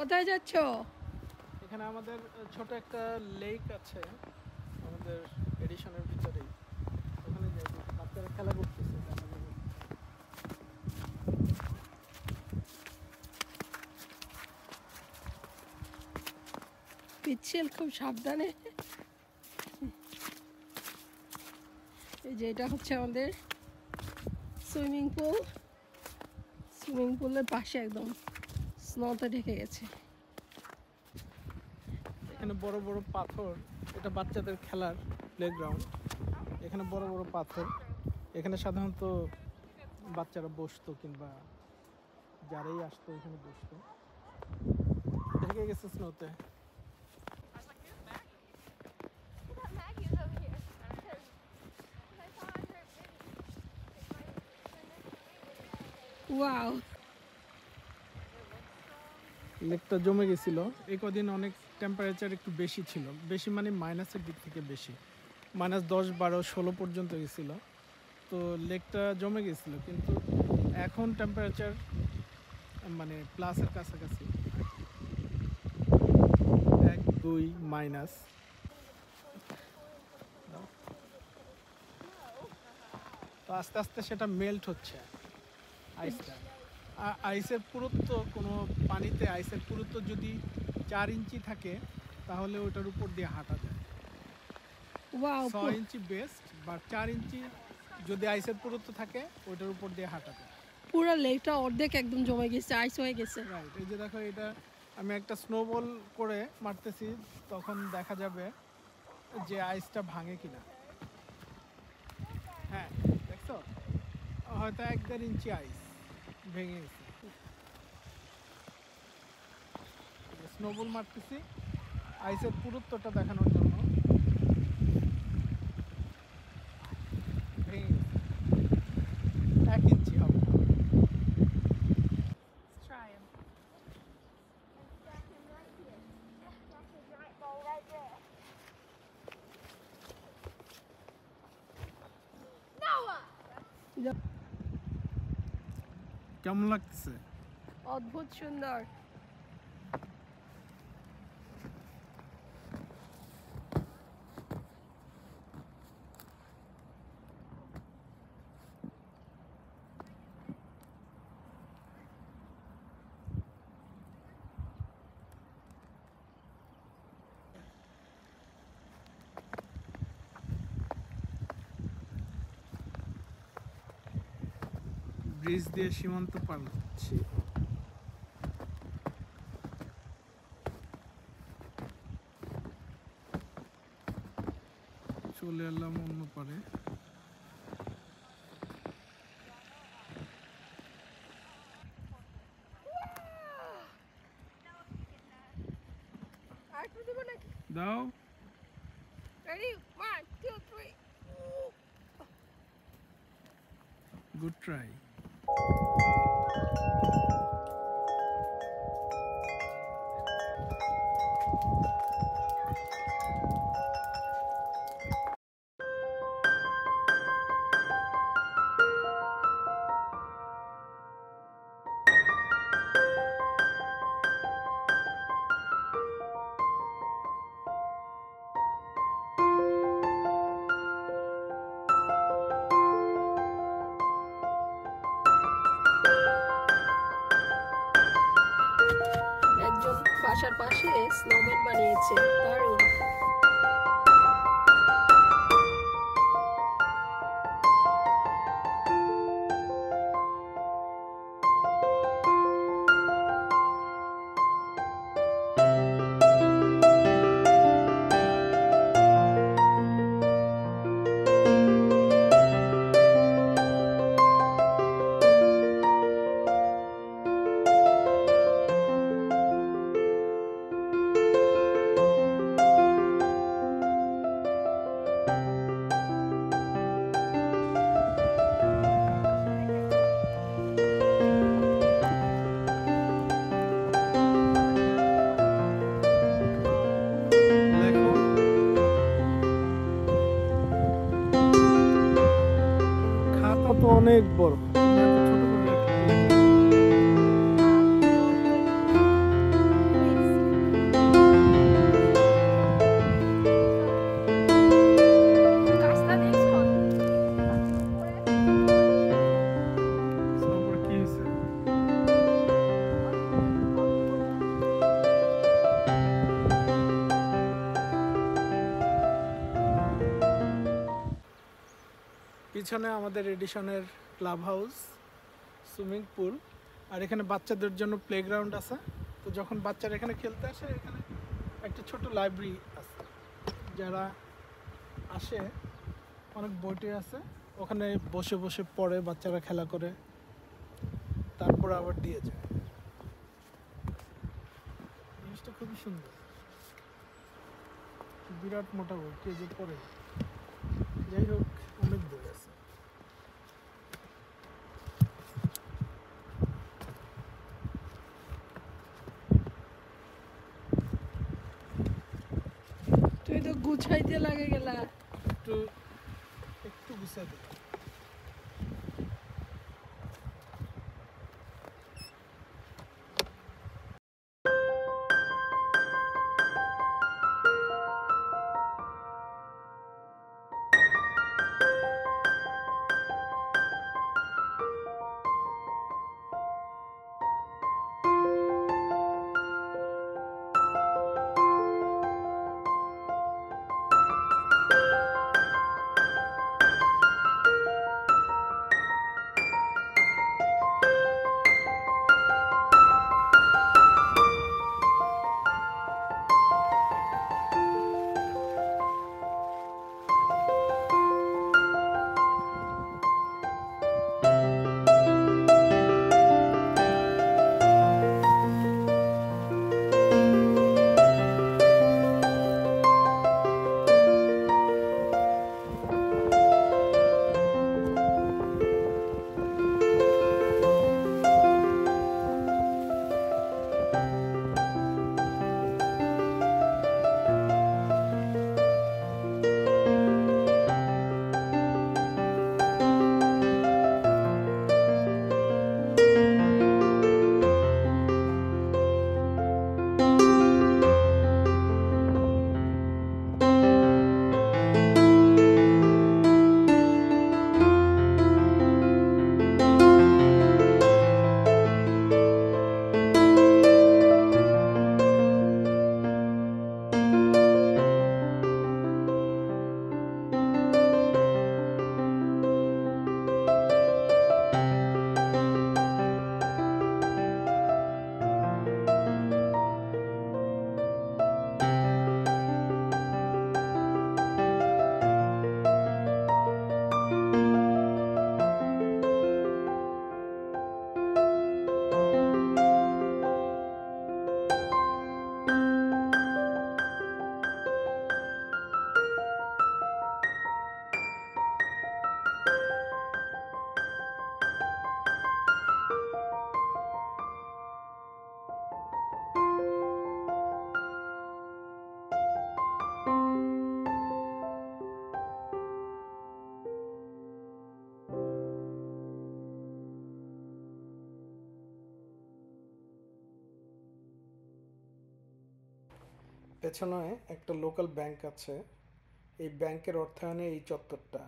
কোথায় যাচ্ছ? এখানে আমাদের ছোট একটা লেক আছে আমাদের এডিশনের ভিতরেই, ওখানে যাই, বাচ্চারা খেলা করতেছে। পিচ্ছিল, খুব সাবধানে। এই যে এটা হচ্ছে আমাদের সুইমিং পুল। সুইমিং পুলের পাশে একদম স্নোতে ঢেকে গেছে। এখানে বড় বড় পাথর, এটা বাচ্চাদের খেলার প্লেগ্রাউন্ড। এখানে বড় বড় পাথর, এখানে সাধারণত বাচ্চারা বসতো কিংবা যারাই আসতো এখানে বসতো। ঢেকে গেছে স্নোতে। ওয়াও, লেকটা জমে গেছিল। এই কদিন অনেক টেম্পারেচার একটু বেশি ছিল, বেশি মানে মাইনাসের দিক থেকে বেশি, -10, 12, 16 পর্যন্ত গেছিল। তো লেকটা জমে গেছিল, কিন্তু এখন টেম্পারেচার মানে প্লাসের কাছাকাছি, 1, 2 মাইনাস। তো আস্তে আস্তে সেটা মেল্ট হচ্ছে আইসটা। আইসের পুরুত্ব, কোনো পানিতে আইসের পুরুত্ব যদি 4 ইঞ্চি থাকে তাহলে ওটার উপর দিয়ে হাঁটা যায়। ওয়াও, 6 ইঞ্চি বেস্ট, বা 4 ইঞ্চি যদি আইসের পুরুত্ব থাকে ওটার উপর দিয়ে হাঁটা যায়। পুরো লেকটা অর্ধেক একদম জমে গেছে, আইস হয়ে গেছে। রাইট, এই যে দেখো, এটা আমি একটা স্নোবল করে মারতেছি, তখন দেখা যাবে যে আইসটা ভাঙে কিনা। হ্যাঁ, দেখছো, হয়তো 1-1.5 ইঞ্চি আইস ভেঙে গেছে। স্নোবল মারতেছি আইসের পুরুত্বটা দেখানোর জন্য। ভেঙে গেছে, 1 ইঞ্চি হবে। কেমন লাগতেছে? অদ্ভুত সুন্দর। ব্রিজ দিয়ে সীমান্ত পার হচ্ছি। চলে এলাম অন্য পারে। দাও। Ready? 1, 2, 3. Good try. একজন বাসার পাশে স্নোম্যান বানিয়েছে, দারুণ। তো অনেক বড়। পিছনে আমাদের এডিশনের ক্লাব হাউস, সুইমিং পুল, আর এখানে বাচ্চাদের জন্য প্লেগ্রাউন্ড আছে। তো যখন বাচ্চারা এখানে খেলতে আসে, এখানে একটা ছোট লাইব্রেরি আছে, যারা আসে অনেক বইটি আছে, ওখানে বসে বসে পড়ে, বাচ্চারা খেলা করে, তারপর আবার দিয়ে যায়। জিনিসটা খুবই সুন্দর, বিরাট মোটা বই, কে যে পড়ে। যাই হোক, অনেক বই আছে। তুমি তো গুছাইতে লাগে গেলা। একটু একটু গুছাই দিলাম। পেছনে একটা লোকাল ব্যাংক আছে। এই ব্যাংকের অর্থায়নে এই চত্বরটা,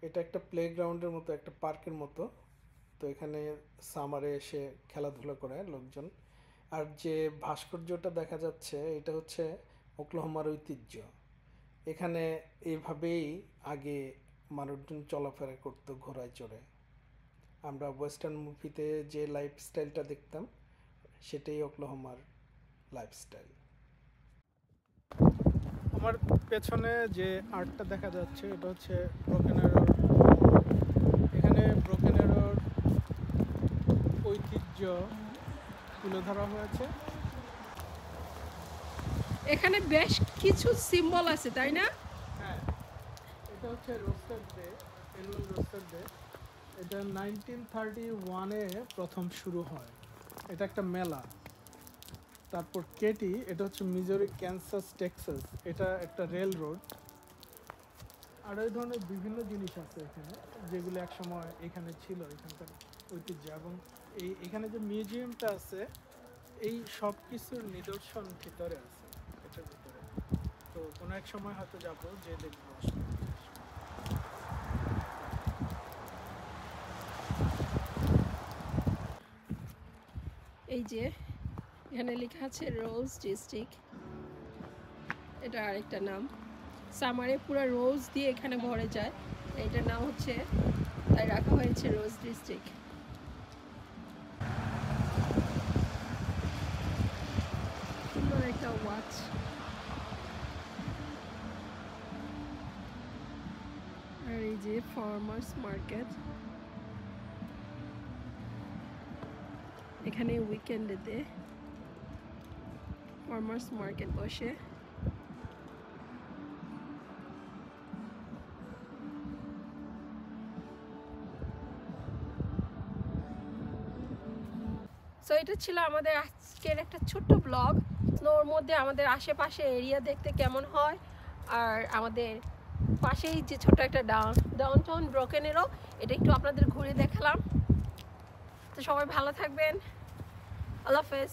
এটা একটা প্লেগ্রাউন্ডের মতো, একটা পার্কের মতো। তো এখানে সামারে এসে খেলাধুলা করে লোকজন। আর যে ভাস্কর্যটা দেখা যাচ্ছে, এটা হচ্ছে ওকলাহোমার ঐতিহ্য। এখানে এইভাবেই আগে মানুষজন চলাফেরা করতো ঘোড়ায় চড়ে। আমরা ওয়েস্টার্ন মুভিতে যে লাইফস্টাইলটা দেখতাম, সেটাই ওকলাহোমার লাইফস্টাইল। আমার পেছনে যে আর্টটা দেখা যাচ্ছে, এটা হচ্ছে ব্রোকেন অ্যারোর। এখানে ব্রোকেন অ্যারোর ঐতিহ্য তুলে ধরা হয়েছে। এখানে বেশ কিছু সিম্বল আছে, তাই না? হ্যাঁ, এটা হচ্ছে roster day, annual roster day. এটা 1931-এ প্রথম শুরু হয়। এটা একটা মেলা। তারপর কেটি, এটা হচ্ছে মিজোরি, ক্যানসাস, টেক্সাস, এটা একটা রেল রোড। আর এই ধরনের বিভিন্ন জিনিস আছে এখানে, যেগুলো একসময় এখানে ছিল, এখানকার ঐতিহ্য। এবং এখানে যে মিউজিয়ামটা আছে, এই সব কিছুর নিদর্শন ভিতরে আছে, এটার ভিতরে। তো কোনো এক সময় হয়তো যাবো, যে দেখবো আসলে। এই যে এখানে লেখা আছে রোজ ডিস্ট্রিক্ট, এটা আরেকটা নাম। সামারে পুরো রোজ দিয়ে এখানে ভরে যায়। এইটার নাম হচ্ছে, তাই রাখা হয়েছে রোজ ডিস্ট্রিক্ট। সুন্দর একটা ওয়াচ। আর এই যে ফার্মার্স মার্কেট, এখানে উইকেন্ডেতে ফার্মার্স মার্কেট বসে। সো এটা ছিল আমাদের আজকের একটা ছোট্ট ব্লগ। স্নোর মধ্যে আমাদের আশেপাশে এরিয়া দেখতে কেমন হয়, আর আমাদের পাশেই যে ছোট একটা ডাউনটাউন ব্রোকেনেরও এটা একটু আপনাদের ঘুরে দেখালাম। তো সবাই ভালো থাকবেন, আল্লাহ হাফেজ।